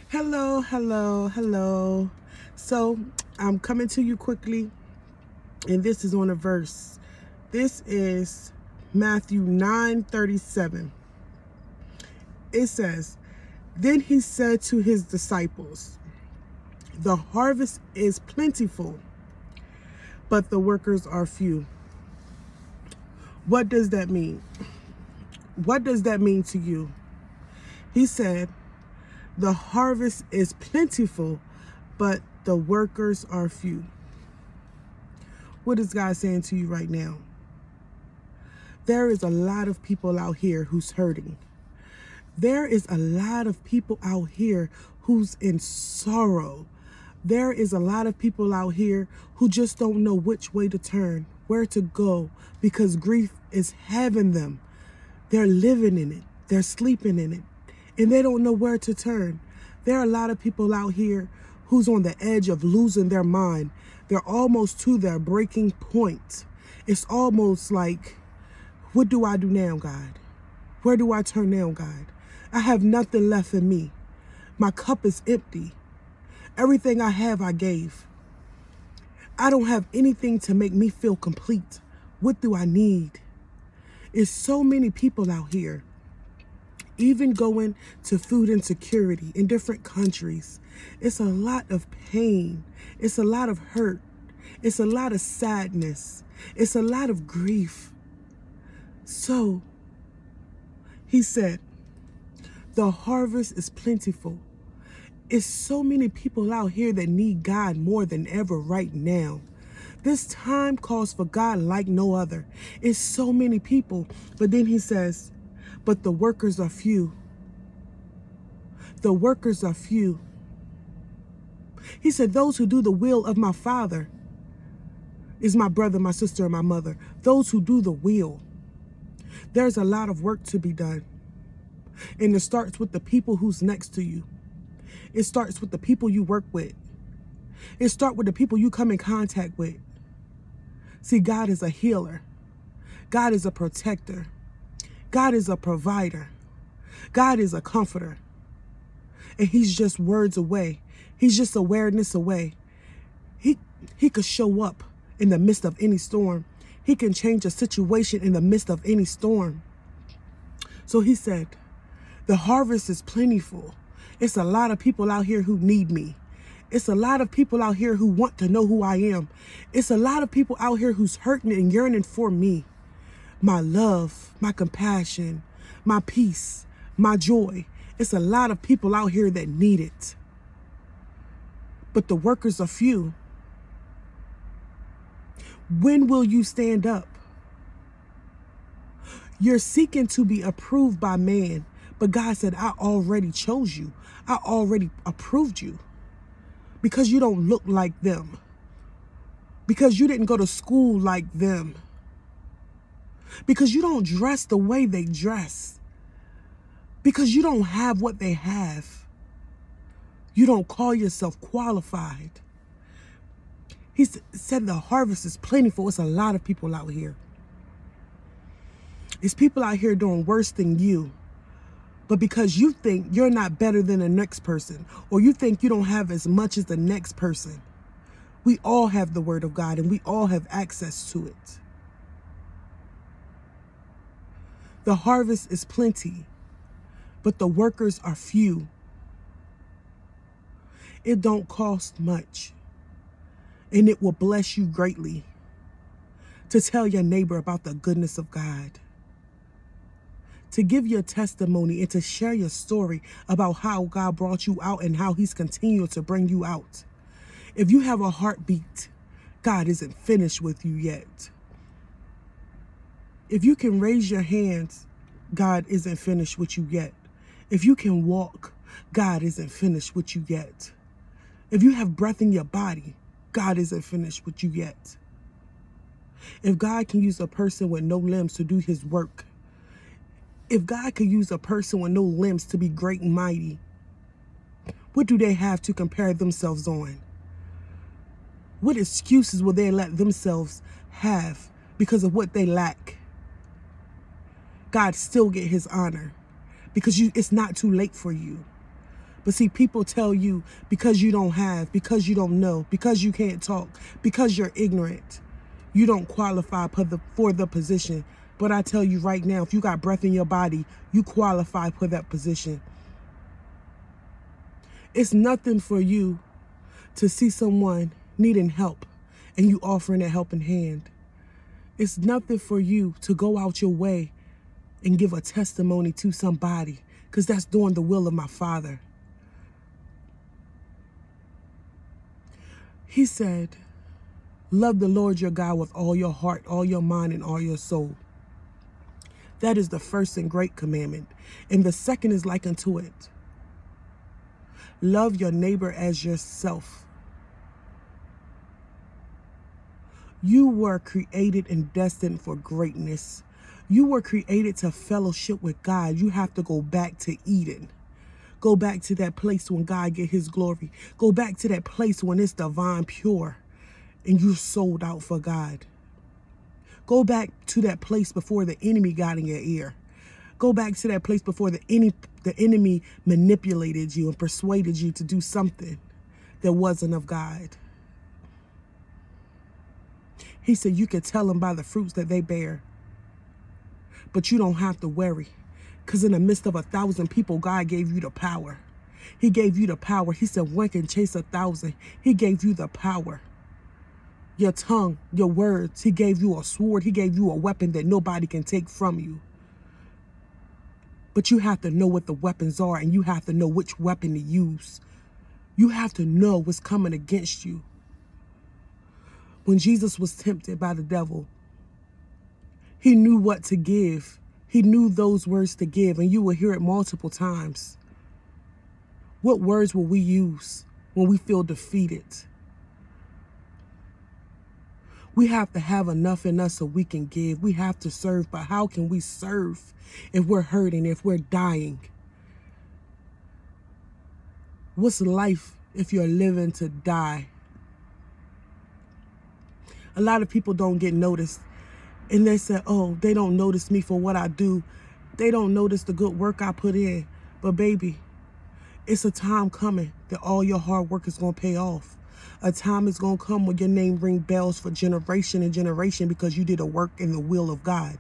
Hello, hello, hello. So I'm coming to you quickly, and this is on a verse. This is Matthew 9:37. It says, Then he said to his disciples, The harvest is plentiful, but the workers are few. What does that mean? What does that mean to you? He said, The harvest is plentiful, but the workers are few. What is God saying to you right now? There is a lot of people out here who's hurting. There is a lot of people out here who's in sorrow. There is a lot of people out here who just don't know which way to turn, where to go, because grief is having them. They're living in it. They're sleeping in it. And they don't know where to turn. There are a lot of people out here who's on the edge of losing their mind. They're almost to their breaking point. It's almost like, what do I do now, God? Where do I turn now, God? I have nothing left in me. My cup is empty. Everything I have, I gave. I don't have anything to make me feel complete. What do I need? It's so many people out here, even going to food insecurity in different countries. It's a lot of pain. It's a lot of hurt. It's a lot of sadness. It's a lot of grief. So, he said, the harvest is plentiful. It's so many people out here that need God more than ever right now. This time calls for God like no other. It's so many people. But then he says, but the workers are few. The workers are few. He said, those who do the will of my Father is my brother, my sister, and my mother. Those who do the will. There's a lot of work to be done. And it starts with the people who's next to you. It starts with the people you work with. It starts with the people you come in contact with. See, God is a healer. God is a protector. God is a provider. God is a comforter. And he's just words away. He's just awareness away. He could show up in the midst of any storm. He can change a situation in the midst of any storm. So he said, the harvest is plentiful. It's a lot of people out here who need me. It's a lot of people out here who want to know who I am. It's a lot of people out here who's hurting and yearning for me. My love, my compassion, my peace, my joy. It's a lot of people out here that need it. But the workers are few. When will you stand up? You're seeking to be approved by man, but God said, I already chose you. I already approved you because you don't look like them, because you didn't go to school like them, because you don't dress the way they dress, because you don't have what they have. You don't call yourself qualified. He said the harvest is plentiful. It's a lot of people out here. It's people out here doing worse than you. But because you think you're not better than the next person, or you think you don't have as much as the next person, we all have the word of God and we all have access to it. The harvest is plenty, but the workers are few. It don't cost much, and it will bless you greatly to tell your neighbor about the goodness of God, to give your testimony and to share your story about how God brought you out and how he's continued to bring you out. If you have a heartbeat, God isn't finished with you yet. If you can raise your hands, God isn't finished with you yet. If you can walk, God isn't finished with you yet. If you have breath in your body, God isn't finished with you yet. If God can use a person with no limbs to do his work, if God could use a person with no limbs to be great and mighty, what do they have to compare themselves on? What excuses will they let themselves have because of what they lack? God still get his honor because it's not too late for you. But see, people tell you because you don't have, because you don't know, because you can't talk, because you're ignorant, you don't qualify for the position. But I tell you right now, if you got breath in your body, you qualify for that position. It's nothing for you to see someone needing help and you offering a helping hand. It's nothing for you to go out your way and give a testimony to somebody, because that's doing the will of my Father. He said, love the Lord your God with all your heart, all your mind, and all your soul. That is the first and great commandment. And the second is like unto it. Love your neighbor as yourself. You were created and destined for greatness. You were created to fellowship with God. You have to go back to Eden. Go back to that place when God get his glory. Go back to that place when it's divine, pure, and you sold out for God. Go back to that place before the enemy got in your ear. Go back to that place before the enemy manipulated you and persuaded you to do something that wasn't of God. He said you could tell them by the fruits that they bear. But you don't have to worry. Because in the midst of 1,000 people, God gave you the power. He gave you the power. He said one can chase 1,000. He gave you the power. Your tongue, your words. He gave you a sword. He gave you a weapon that nobody can take from you. But you have to know what the weapons are, and you have to know which weapon to use. You have to know what's coming against you. When Jesus was tempted by the devil, he knew what to give. He knew those words to give, and you will hear it multiple times. What words will we use when we feel defeated? We have to have enough in us so we can give. We have to serve, but how can we serve if we're hurting, if we're dying? What's life if you're living to die? A lot of people don't get noticed. And they say, oh, they don't notice me for what I do. They don't notice the good work I put in. But baby, it's a time coming that all your hard work is going to pay off. A time is going to come when your name ring bells for generation and generation because you did a work in the will of God.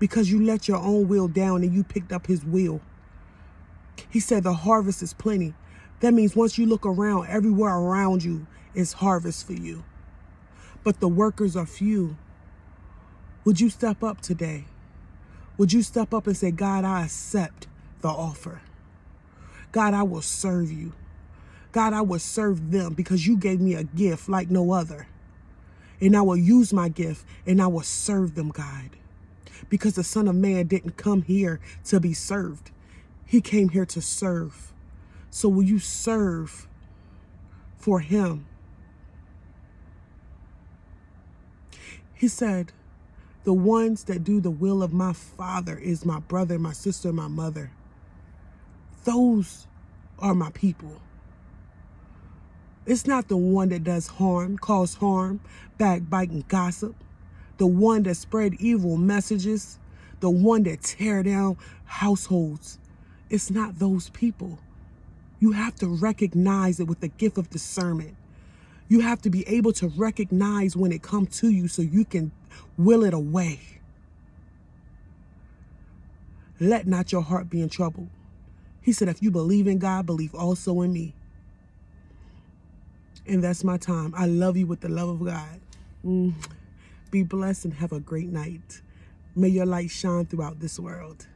Because you let your own will down and you picked up his will. He said the harvest is plenty. That means once you look around, everywhere around you is harvest for you. But the workers are few. Would you step up today? Would you step up and say, God, I accept the offer. God, I will serve you. God, I will serve them because you gave me a gift like no other. And I will use my gift and I will serve them, God. Because the Son of Man didn't come here to be served. He came here to serve. So will you serve for him? He said, the ones that do the will of my Father is my brother, my sister, my mother. Those are my people. It's not the one that does harm, cause harm, backbite and gossip. The one that spread evil messages. The one that tear down households. It's not those people. You have to recognize it with the gift of discernment. You have to be able to recognize when it comes to you so you can will it away. Let not your heart be in trouble. He said, if you believe in God, believe also in me. And that's my time. I love you with the love of God. Be blessed and have a great night. May your light shine throughout this world.